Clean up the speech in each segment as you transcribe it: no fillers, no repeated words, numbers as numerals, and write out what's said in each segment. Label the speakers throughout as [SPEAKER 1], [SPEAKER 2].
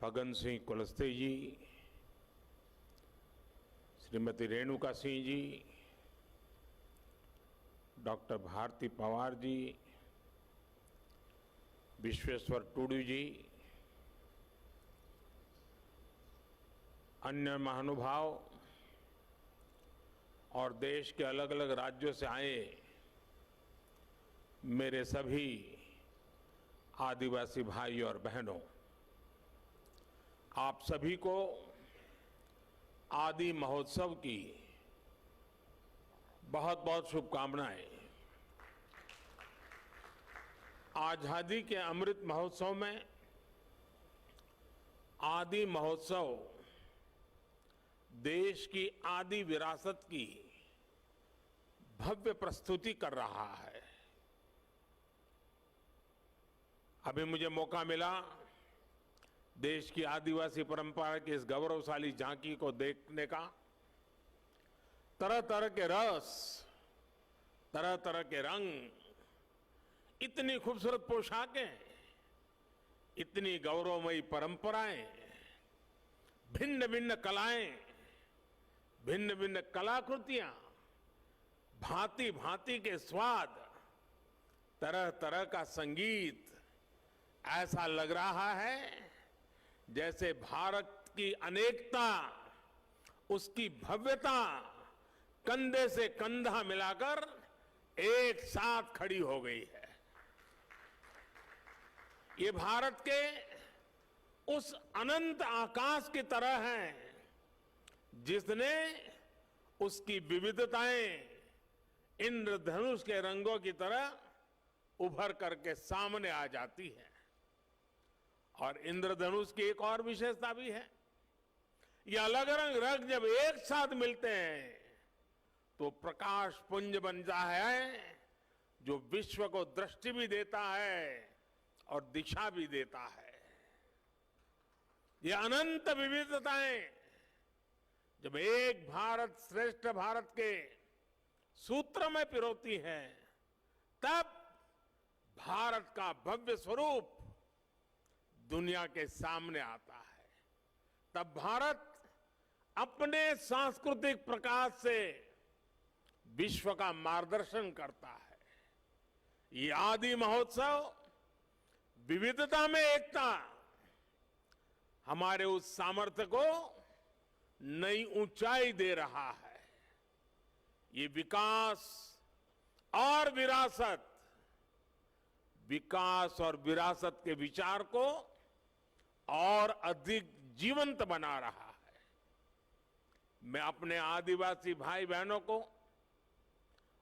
[SPEAKER 1] फगन सिंह कुलस्ते जी, Shrimati Renuka Singh ji, doctor Bharti Pawar ji, Vishweshwar to do जी, अन्य महानुभाव और देश के अलग अलग राज्यों से आए मेरे सभी आदिवासी भाई और बहनों, आप सभी को आदि महोत्सव की बहुत बहुत शुभकामनाएं। आजादी के अमृत महोत्सव में आदि महोत्सव देश की आदि विरासत की भव्य प्रस्तुति कर रहा है। अभी मुझे मौका मिला देश की आदिवासी परंपरा की इस गौरवशाली झांकी को देखने का। तरह तरह के रस, तरह तरह के रंग, इतनी खूबसूरत पोशाकें, इतनी गौरवमयी परंपराएं, भिन्न भिन्न कलाएं, भिन्न भिन्न कलाकृतियां, भांति भांति के स्वाद, तरह तरह का संगीत। ऐसा लग रहा है जैसे भारत की अनेकता, उसकी भव्यता कंधे से कंधा मिलाकर एक साथ खड़ी हो गई है। ये भारत के उस अनंत आकाश की तरह है जिसने उसकी विविधताएं इंद्रधनुष के रंगों की तरह उभर करके सामने आ जाती है। और इंद्रधनुष की एक और विशेषता भी है, ये अलग अलग रंग जब एक साथ मिलते हैं तो प्रकाश पुंज बनता है जो विश्व को दृष्टि भी देता है और दिशा भी देता है। ये अनंत विविधताएं जब एक भारत श्रेष्ठ भारत के सूत्र में पिरोती हैं, तब भारत का भव्य स्वरूप दुनिया के सामने आता है। तब भारत अपने सांस्कृतिक प्रकाश से विश्व का मार्गदर्शन करता है। ये आदि महोत्सव विविधता में एकता, हमारे उस सामर्थ्य को नई ऊंचाई दे रहा है। ये विकास और विरासत, विकास और विरासत के विचार को और अधिक जीवंत बना रहा है। मैं अपने आदिवासी भाई बहनों को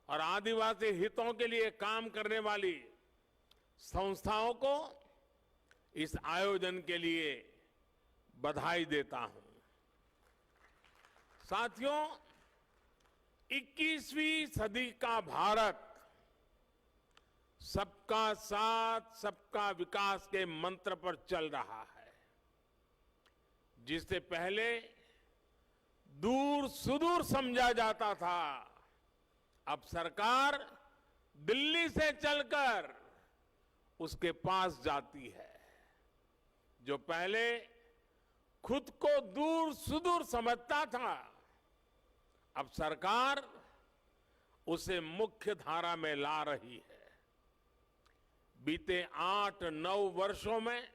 [SPEAKER 1] और आदिवासी हितों के लिए काम करने वाली संस्थाओं को इस आयोजन के लिए बधाई देता हूं। साथियों, 21वीं सदी का भारत सबका साथ सबका विकास के मंत्र पर चल रहा है। जिससे पहले दूर सुदूर समझा जाता था, अब सरकार दिल्ली से चलकर उसके पास जाती है। जो पहले खुद को दूर सुदूर समझता था, अब सरकार उसे मुख्य धारा में ला रही है। बीते 8-9 वर्षों में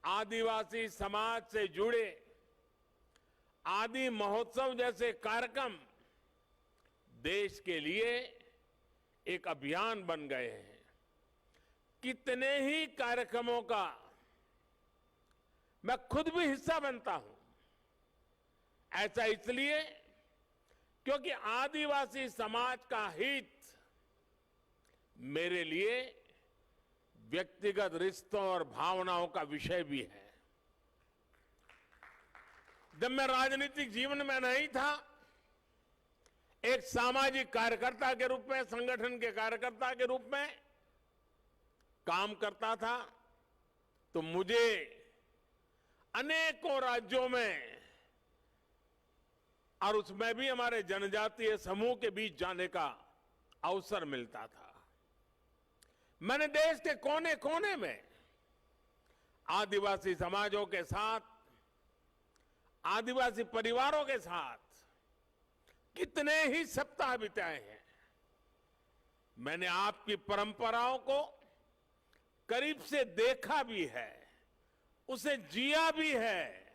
[SPEAKER 1] आदिवासी समाज से जुड़े आदि महोत्सव जैसे कार्यक्रम देश के लिए एक अभियान बन गए हैं। कितने ही कार्यक्रमों का मैं खुद भी हिस्सा बनता हूं। ऐसा इसलिए क्योंकि आदिवासी समाज का हित मेरे लिए व्यक्तिगत रिश्तों और भावनाओं का विषय भी है। जब मैं राजनीतिक जीवन में नहीं था, एक सामाजिक कार्यकर्ता के रूप में, संगठन के कार्यकर्ता के रूप में काम करता था, तो मुझे अनेकों राज्यों में और उसमें भी हमारे जनजातीय समूह के बीच जाने का अवसर मिलता था। मैंने देश के कोने कोने में आदिवासी समाजों के साथ, आदिवासी परिवारों के साथ कितने ही सप्ताह बिताए हैं। मैंने आपकी परंपराओं को करीब से देखा भी है, उसे जिया भी है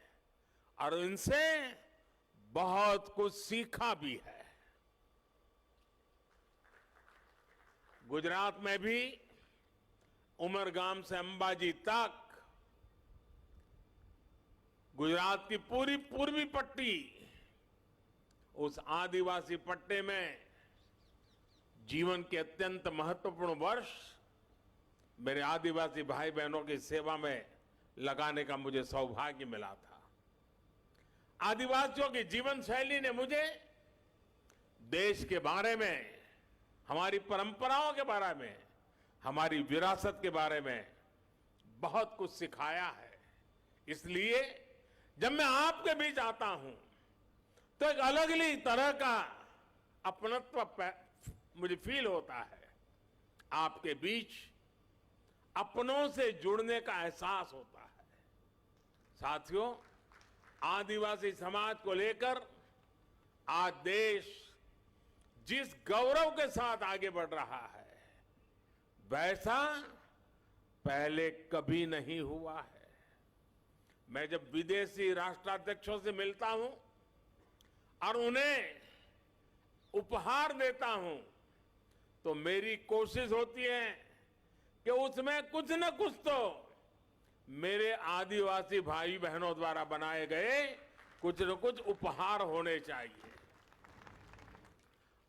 [SPEAKER 1] और इनसे बहुत कुछ सीखा भी है। गुजरात में भी उमरगाम से अंबाजी तक गुजरात की पूरी पूर्वी पट्टी, उस आदिवासी पट्टे में जीवन के अत्यंत महत्वपूर्ण वर्ष मेरे आदिवासी भाई बहनों की सेवा में लगाने का मुझे सौभाग्य मिला था। आदिवासियों की जीवन शैली ने मुझे देश के बारे में, हमारी परंपराओं के बारे में, हमारी विरासत के बारे में बहुत कुछ सिखाया है। इसलिए जब मैं आपके बीच आता हूं तो एक अलग ही तरह का अपनत्व मुझे फील होता है। आपके बीच अपनों से जुड़ने का एहसास होता है। साथियों, आदिवासी समाज को लेकर आज देश जिस गौरव के साथ आगे बढ़ रहा है, वैसा पहले कभी नहीं हुआ है। मैं जब विदेशी राष्ट्राध्यक्षों से मिलता हूं और उन्हें उपहार देता हूं, तो मेरी कोशिश होती है कि उसमें कुछ न कुछ तो मेरे आदिवासी भाई बहनों द्वारा बनाए गए कुछ न कुछ उपहार होने चाहिए।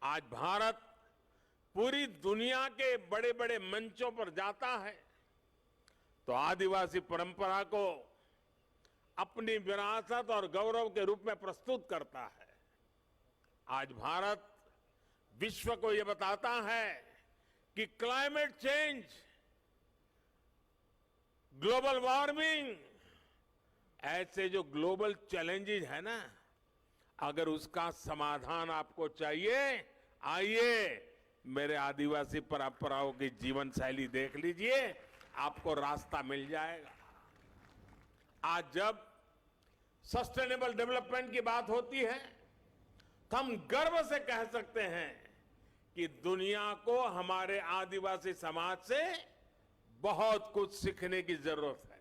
[SPEAKER 1] आज भारत पूरी दुनिया के बड़े बड़े मंचों पर जाता है तो आदिवासी परंपरा को अपनी विरासत और गौरव के रूप में प्रस्तुत करता है। आज भारत विश्व को यह बताता है कि क्लाइमेट चेंज, ग्लोबल वार्मिंग, ऐसे जो ग्लोबल चैलेंजेस है ना, अगर उसका समाधान आपको चाहिए, आइए मेरे आदिवासी परंपराओं की जीवन शैली देख लीजिए, आपको रास्ता मिल जाएगा। आज जब सस्टेनेबल डेवलपमेंट की बात होती है तो हम गर्व से कह सकते हैं कि दुनिया को हमारे आदिवासी समाज से बहुत कुछ सीखने की जरूरत है।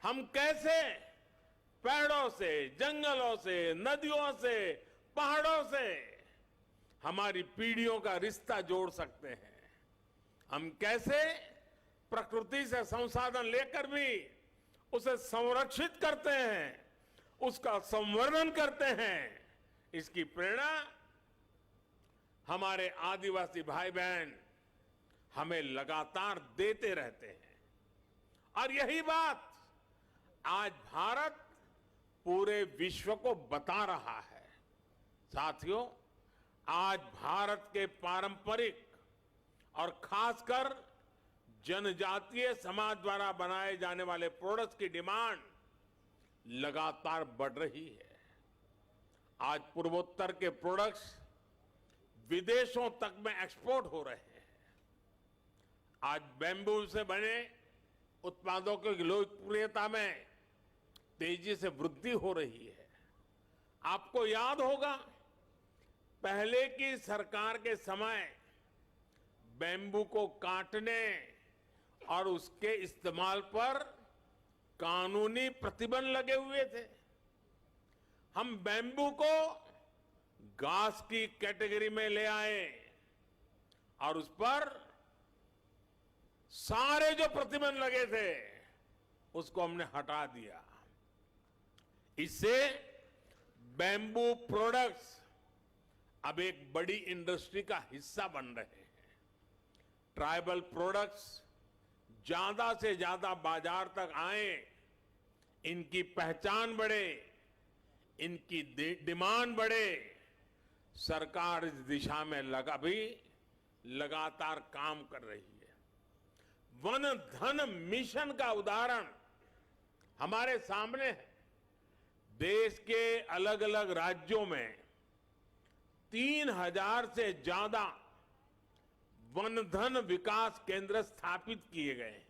[SPEAKER 1] हम कैसे पेड़ों से, जंगलों से, नदियों से, पहाड़ों से हमारी पीढ़ियों का रिश्ता जोड़ सकते हैं। हम कैसे प्रकृति से संसाधन लेकर भी उसे संरक्षित करते हैं, उसका संवर्धन करते हैं। इसकी प्रेरणा हमारे आदिवासी भाई बहन हमें लगातार देते रहते हैं। और यही बात आज भारत पूरे विश्व को बता रहा है। साथियों, आज भारत के पारंपरिक और खासकर जनजातीय समाज द्वारा बनाए जाने वाले प्रोडक्ट्स की डिमांड लगातार बढ़ रही है। आज पूर्वोत्तर के प्रोडक्ट्स विदेशों तक में एक्सपोर्ट हो रहे हैं। आज बैम्बू से बने उत्पादों की लोकप्रियता में तेजी से वृद्धि हो रही है। आपको याद होगा, पहले की सरकार के समय बैम्बू को काटने और उसके इस्तेमाल पर कानूनी प्रतिबंध लगे हुए थे। हम बैम्बू को घास की कैटेगरी में ले आए और उस पर सारे जो प्रतिबंध लगे थे उसको हमने हटा दिया। इससे बैम्बू प्रोडक्ट्स अब एक बड़ी इंडस्ट्री का हिस्सा बन रहे हैं। ट्राइबल प्रोडक्ट्स ज्यादा से ज्यादा बाजार तक आए, इनकी पहचान बढ़े, इनकी डिमांड बढ़े। सरकार इस दिशा में लगातार काम कर रही है। वन धन मिशन का उदाहरण हमारे सामने है। देश के अलग अलग राज्यों में 3000 से ज्यादा वन धन विकास केंद्र स्थापित किए गए हैं।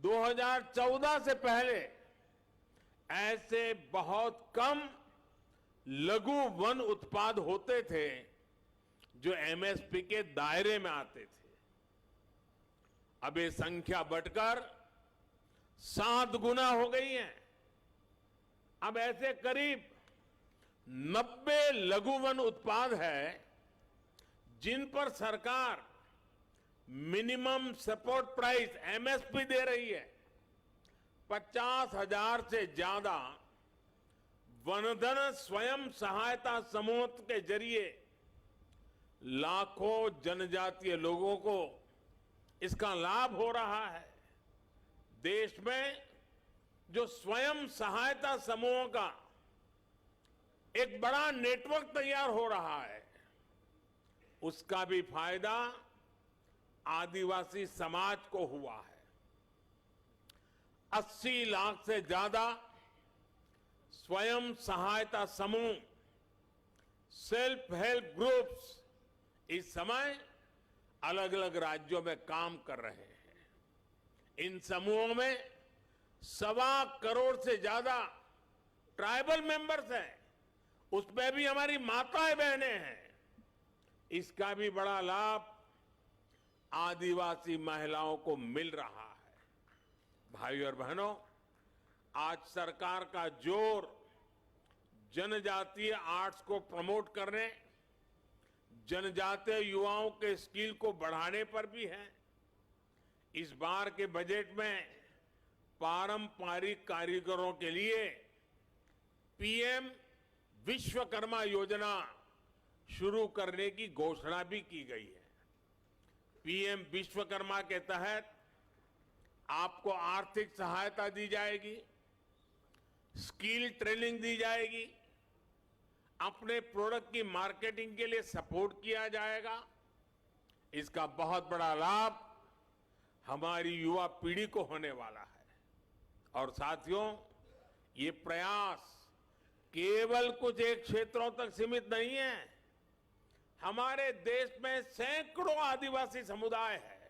[SPEAKER 1] 2014 से पहले ऐसे बहुत कम लघु वन उत्पाद होते थे जो एमएसपी के दायरे में आते थे। अब ये संख्या बढ़कर 7 गुना हो गई है। अब ऐसे करीब 90 लघु वन उत्पाद है जिन पर सरकार मिनिमम सपोर्ट प्राइस एमएसपी दे रही है। 50,000 से ज्यादा वनधन स्वयं सहायता समूह के जरिए लाखों जनजातीय लोगों को इसका लाभ हो रहा है। देश में जो स्वयं सहायता समूहों का एक बड़ा नेटवर्क तैयार हो रहा है, उसका भी फायदा आदिवासी समाज को हुआ है। 80 लाख से ज्यादा स्वयं सहायता समूह, सेल्फ हेल्प ग्रुप्स इस समय अलग अलग राज्यों में काम कर रहे हैं। इन समूहों में 1.25 करोड़ से ज्यादा ट्राइबल मेंबर्स हैं, उसमें भी हमारी माताएं बहनें हैं। इसका भी बड़ा लाभ आदिवासी महिलाओं को मिल रहा है। भाइयों और बहनों, आज सरकार का जोर जनजातीय आर्ट्स को प्रमोट करने, जनजातीय युवाओं के स्किल को बढ़ाने पर भी है। इस बार के बजट में पारंपरिक कारीगरों के लिए पीएम विश्वकर्मा योजना शुरू करने की घोषणा भी की गई है। पीएम विश्वकर्मा के तहत आपको आर्थिक सहायता दी जाएगी, स्किल ट्रेनिंग दी जाएगी, अपने प्रोडक्ट की मार्केटिंग के लिए सपोर्ट किया जाएगा। इसका बहुत बड़ा लाभ हमारी युवा पीढ़ी को होने वाला है। और साथियों, ये प्रयास केवल कुछ एक क्षेत्रों तक सीमित नहीं है। हमारे देश में सैकड़ों आदिवासी समुदाय हैं।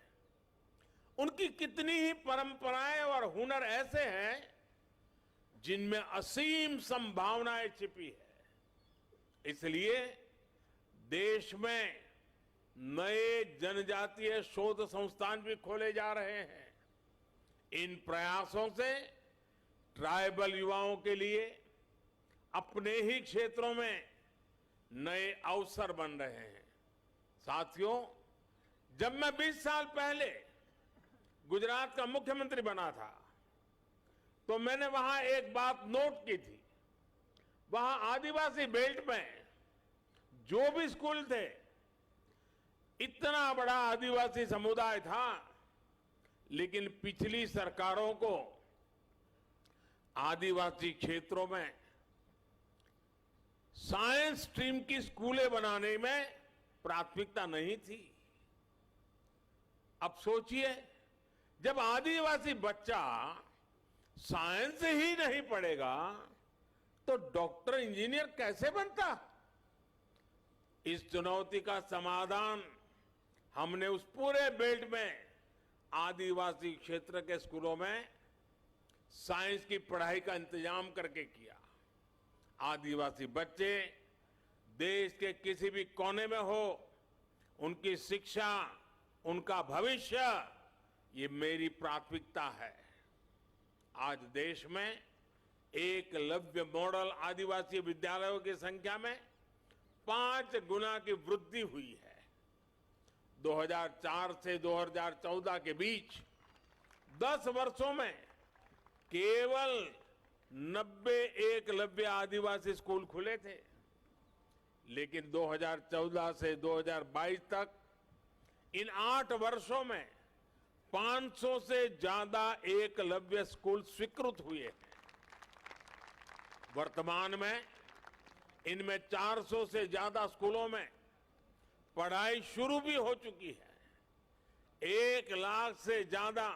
[SPEAKER 1] उनकी कितनी ही परंपराएं और हुनर ऐसे हैं जिनमें असीम संभावनाएं छिपी है। इसलिए देश में नए जनजातीय शोध संस्थान भी खोले जा रहे हैं। इन प्रयासों से ट्राइबल युवाओं के लिए अपने ही क्षेत्रों में नए अवसर बन रहे हैं। साथियों, जब मैं 20 साल पहले गुजरात का मुख्यमंत्री बना था, तो मैंने वहां एक बात नोट की थी। वहां आदिवासी बेल्ट में जो भी स्कूल थे, इतना बड़ा आदिवासी समुदाय था, लेकिन पिछली सरकारों को आदिवासी क्षेत्रों में साइंस स्ट्रीम की स्कूलें बनाने में प्राथमिकता नहीं थी। अब सोचिए, जब आदिवासी बच्चा साइंस ही नहीं पढ़ेगा तो डॉक्टर इंजीनियर कैसे बनता? इस चुनौती का समाधान हमने उस पूरे बेल्ट में आदिवासी क्षेत्र के स्कूलों में साइंस की पढ़ाई का इंतजाम करके किया। आदिवासी बच्चे देश के किसी भी कोने में हो, उनकी शिक्षा, उनका भविष्य, ये मेरी प्राथमिकता है। आज देश में एकलव्य मॉडल आदिवासी विद्यालयों की संख्या में 5 गुना की वृद्धि हुई है। 2004 से 2014 के बीच 10 वर्षों में केवल 90 एकलव्य आदिवासी स्कूल खुले थे, लेकिन 2014 से 2022 तक इन 8 वर्षों में 500 से ज्यादा एकलव्य स्कूल स्वीकृत हुए हैं। वर्तमान में इनमें 400 से ज्यादा स्कूलों में पढ़ाई शुरू भी हो चुकी है। 1 लाख से ज्यादा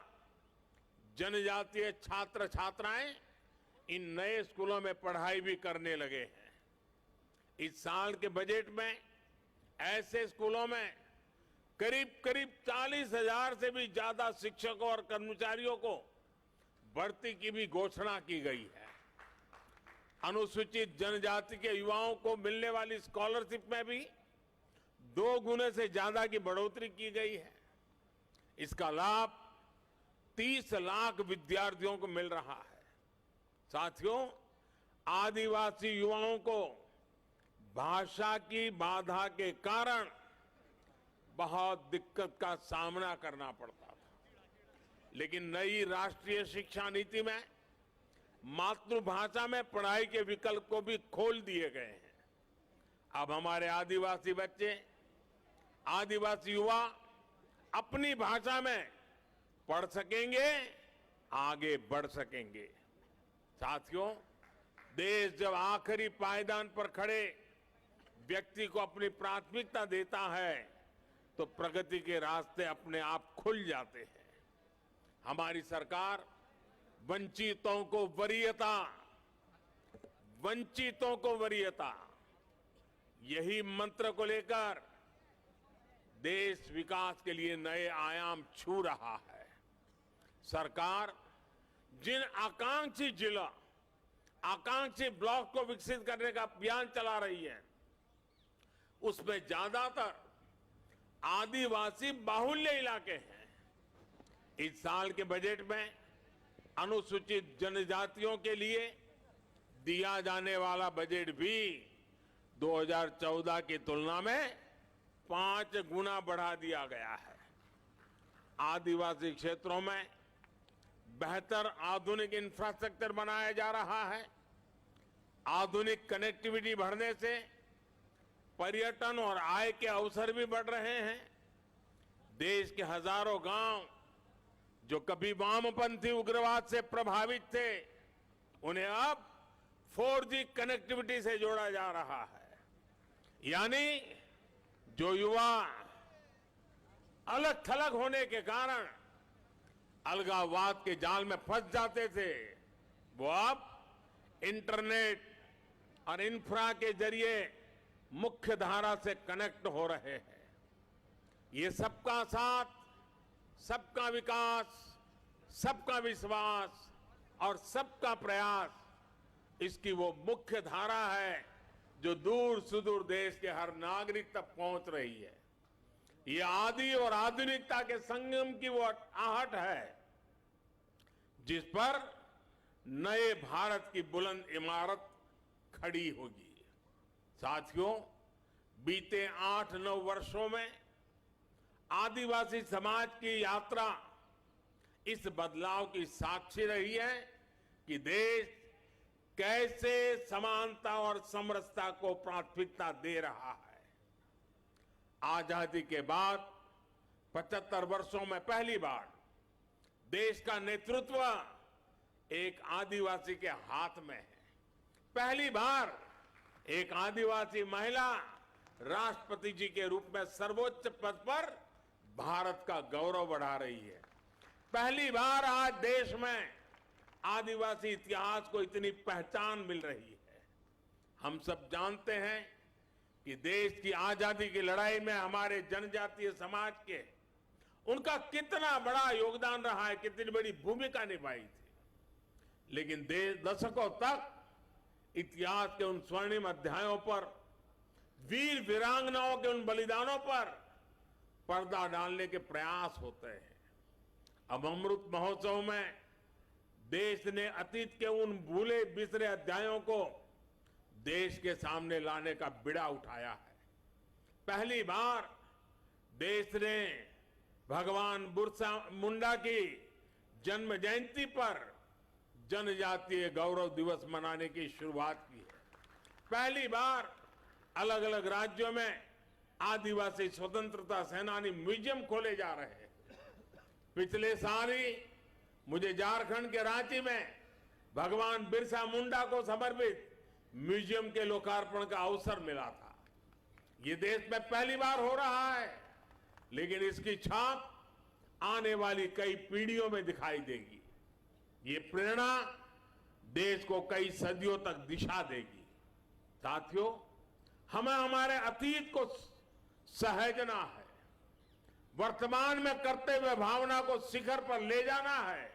[SPEAKER 1] जनजातीय छात्र छात्राएं इन नए स्कूलों में पढ़ाई भी करने लगे हैं। इस साल के बजट में ऐसे स्कूलों में करीब 40,000 से भी ज्यादा शिक्षकों और कर्मचारियों को भर्ती की भी घोषणा की गई है। अनुसूचित जनजाति के युवाओं को मिलने वाली स्कॉलरशिप में भी 2 गुने से ज्यादा की बढ़ोतरी की गई है। इसका लाभ 30 लाख विद्यार्थियों को मिल रहा है। साथियों, आदिवासी युवाओं को भाषा की बाधा के कारण बहुत दिक्कत का सामना करना पड़ता था, लेकिन नई राष्ट्रीय शिक्षा नीति में मातृभाषा में पढ़ाई के विकल्प को भी खोल दिए गए हैं। अब हमारे आदिवासी बच्चे, आदिवासी युवा अपनी भाषा में पढ़ सकेंगे, आगे बढ़ सकेंगे। साथियों, देश जब आखिरी पायदान पर खड़े व्यक्ति को अपनी प्राथमिकता देता है तो प्रगति के रास्ते अपने आप खुल जाते हैं। हमारी सरकार वंचितों को वरीयता, यही मंत्र को लेकर देश विकास के लिए नए आयाम छू रहा है। सरकार जिन आकांक्षी जिला, आकांक्षी ब्लॉक को विकसित करने का अभियान चला रही है, उसमें ज्यादातर आदिवासी बाहुल्य इलाके हैं। इस साल के बजट में अनुसूचित जनजातियों के लिए दिया जाने वाला बजट भी 2014 की तुलना में 5 गुना बढ़ा दिया गया है। आदिवासी क्षेत्रों में बेहतर आधुनिक इंफ्रास्ट्रक्चर बनाया जा रहा है। आधुनिक कनेक्टिविटी बढ़ने से पर्यटन और आय के अवसर भी बढ़ रहे हैं। देश के हजारों गांव जो कभी वामपंथी उग्रवाद से प्रभावित थे, उन्हें अब 4G कनेक्टिविटी से जोड़ा जा रहा है। यानी जो युवा अलग थलग होने के कारण अलगाववाद के जाल में फंस जाते थे, वो अब इंटरनेट और इंफ्रा के जरिए मुख्य धारा से कनेक्ट हो रहे हैं। ये सबका साथ, सबका विकास, सबका विश्वास और सबका प्रयास, इसकी वो मुख्य धारा है जो दूर सुदूर देश के हर नागरिक तक पहुंच रही है। ये आदि और आधुनिकता के संगम की वो आहट है जिस पर नए भारत की बुलंद इमारत खड़ी होगी। साथियों, बीते 8-9 वर्षों में आदिवासी समाज की यात्रा इस बदलाव की साक्षी रही है कि देश कैसे समानता और समरसता को प्राथमिकता दे रहा है। आजादी के बाद 75 वर्षों में पहली बार देश का नेतृत्व एक आदिवासी के हाथ में है। पहली बार एक आदिवासी महिला राष्ट्रपति जी के रूप में सर्वोच्च पद पर भारत का गौरव बढ़ा रही है। पहली बार आज देश में आदिवासी इतिहास को इतनी पहचान मिल रही है। हम सब जानते हैं कि देश की आजादी की लड़ाई में हमारे जनजातीय समाज के उनका कितना बड़ा योगदान रहा है, कितनी बड़ी भूमिका निभाई थी। लेकिन दशकों तक इतिहास के उन स्वर्णिम अध्यायों पर, वीर वीरांगनाओं के उन बलिदानों पर पर्दा डालने के प्रयास होते हैं। अब अमृत महोत्सव में देश ने अतीत के उन भूले बिसरे अध्यायों को देश के सामने लाने का बीड़ा उठाया है। पहली बार देश ने भगवान बिरसा मुंडा की जन्म जयंती पर जनजातीय गौरव दिवस मनाने की शुरुआत की है। पहली बार अलग अलग राज्यों में आदिवासी स्वतंत्रता सेनानी म्यूजियम खोले जा रहे हैं। पिछले साल ही मुझे झारखंड के रांची में भगवान बिरसा मुंडा को समर्पित म्यूजियम के लोकार्पण का अवसर मिला था। ये देश में पहली बार हो रहा है, लेकिन इसकी छाप आने वाली कई पीढ़ियों में दिखाई देगी। ये प्रेरणा देश को कई सदियों तक दिशा देगी। साथियों, हमें हमारे अतीत को सहेजना है, वर्तमान में करते हुए भावना को शिखर पर ले जाना है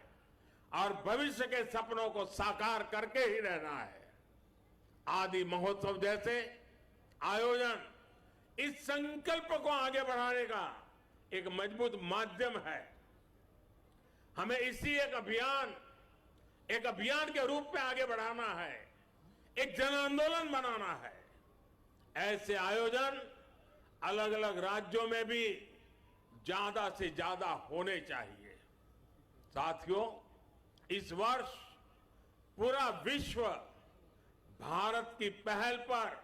[SPEAKER 1] और भविष्य के सपनों को साकार करके ही रहना है। आदि महोत्सव जैसे आयोजन इस संकल्प को आगे बढ़ाने का एक मजबूत माध्यम है। हमें इसी एक अभियान के रूप में आगे बढ़ाना है, एक जन आंदोलन बनाना है। ऐसे आयोजन अलग अलग राज्यों में भी ज्यादा से ज्यादा होने चाहिए। साथियों, इस वर्ष पूरा विश्व भारत की पहल पर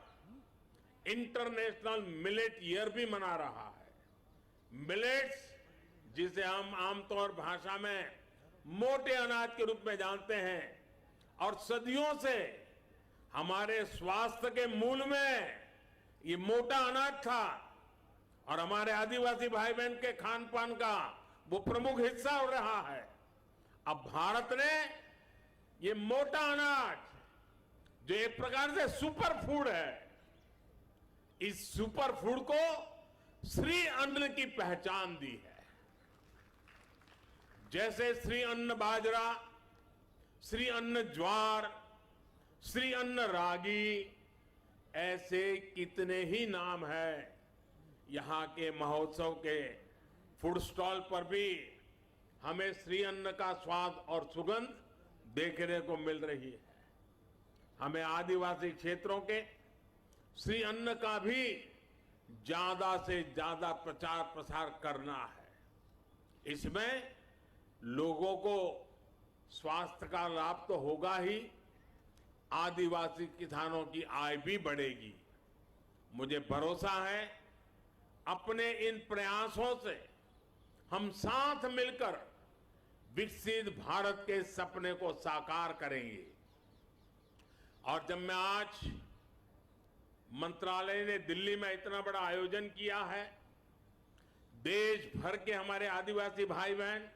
[SPEAKER 1] इंटरनेशनल मिलेट ईयर भी मना रहा है। मिलेट्स, जिसे हम आमतौर भाषा में मोटे अनाज के रूप में जानते हैं, और सदियों से हमारे स्वास्थ्य के मूल में ये मोटा अनाज था और हमारे आदिवासी भाई बहन के खान पान का वो प्रमुख हिस्सा हो रहा है। अब भारत ने ये मोटा अनाज, जो एक प्रकार से सुपर फूड है, इस सुपर फूड को श्री अन्न की पहचान दी है। जैसे श्री अन्न बाजरा, श्री अन्न ज्वार, श्री अन्न रागी, ऐसे कितने ही नाम हैं। यहां के महोत्सव के फूड स्टॉल पर भी हमें श्री अन्न का स्वाद और सुगंध देखने को मिल रही है। हमें आदिवासी क्षेत्रों के श्री अन्न का भी ज्यादा से ज्यादा प्रचार प्रसार करना है। इसमें लोगों को स्वास्थ्य का लाभ तो होगा ही, आदिवासी किसानों की आय भी बढ़ेगी। मुझे भरोसा है अपने इन प्रयासों से हम साथ मिलकर विकसित भारत के सपने को साकार करेंगे। और जब मैं आज मंत्रालय ने दिल्ली में इतना बड़ा आयोजन किया है, देश भर के हमारे आदिवासी भाई बहन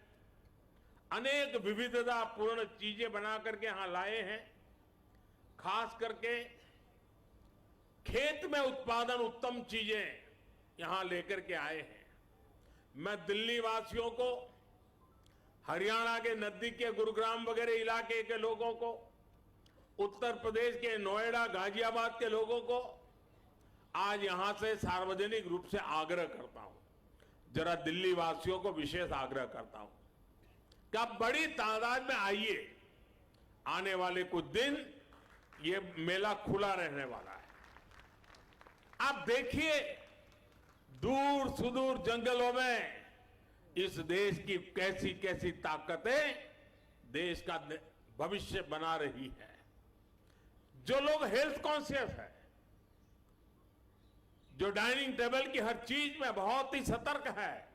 [SPEAKER 1] अनेक विविधतापूर्ण चीजें बना करके यहां लाए हैं। खास करके खेत में उत्पादन उत्तम चीजें यहां लेकर के आए हैं। मैं दिल्ली वासियों को, हरियाणा के नजदीक के गुरुग्राम वगैरह इलाके के लोगों को, उत्तर प्रदेश के नोएडा गाजियाबाद के लोगों को आज यहां से सार्वजनिक रूप से आग्रह करता हूं, जरा दिल्ली वासियों को विशेष आग्रह करता हूं कि आप बड़ी तादाद में आइए। आने वाले कुछ दिन ये मेला खुला रहने वाला है। आप देखिए, दूर सुदूर जंगलों में इस देश की कैसी कैसी ताकतें देश का भविष्य बना रही है। जो लोग हेल्थ कॉन्शियस है, जो डाइनिंग टेबल की हर चीज में बहुत ही सतर्क है,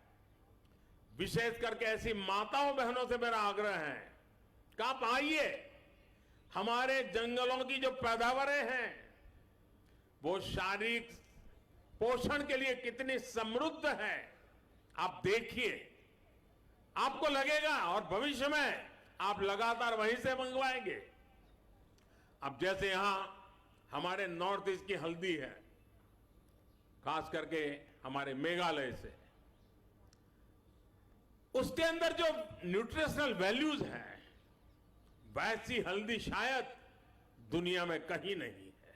[SPEAKER 1] विशेष करके ऐसी माताओं बहनों से मेरा आग्रह है कि आप आइए। हमारे जंगलों की जो पैदावारें हैं वो शारीरिक पोषण के लिए कितनी समृद्ध है, आप देखिए, आपको लगेगा और भविष्य में आप लगातार वहीं से मंगवाएंगे। अब जैसे यहां हमारे नॉर्थ ईस्ट की हल्दी है, खास करके हमारे मेघालय से, उसके अंदर जो न्यूट्रिशनल वैल्यूज हैं, वैसी हल्दी शायद दुनिया में कहीं नहीं है।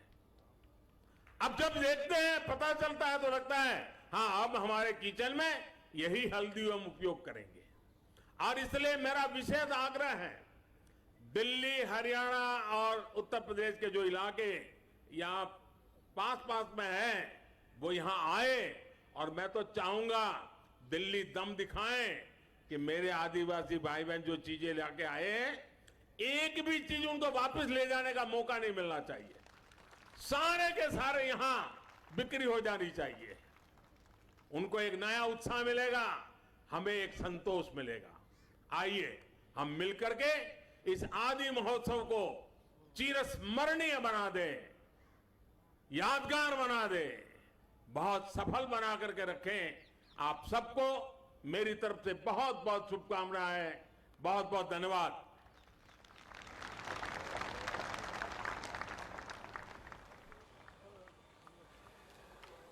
[SPEAKER 1] अब जब देखते हैं, पता चलता है, तो लगता है हाँ, अब हमारे किचन में यही हल्दी हम उपयोग करेंगे। और इसलिए मेरा विशेष आग्रह है, दिल्ली, हरियाणा और उत्तर प्रदेश के जो इलाके यहाँ पास में हैं, वो यहाँ आए। और मैं तो चाहूंगा दिल्ली दम दिखाएं कि मेरे आदिवासी भाई बहन जो चीजें लेके आए हैं, एक भी चीज उनको वापस ले जाने का मौका नहीं मिलना चाहिए। सारे के सारे यहां बिक्री हो जानी चाहिए। उनको एक नया उत्साह मिलेगा, हमें एक संतोष मिलेगा। आइए हम मिलकर के इस आदि महोत्सव को चिरस्मरणीय बना दें, यादगार बना दें, बहुत सफल बना करके रखें। आप सबको मेरी तरफ से बहुत बहुत शुभकामनाएं, बहुत बहुत धन्यवाद।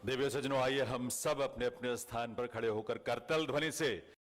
[SPEAKER 2] देवियों सज्जनों, आइए हम सब अपने अपने स्थान पर खड़े होकर करतल ध्वनि से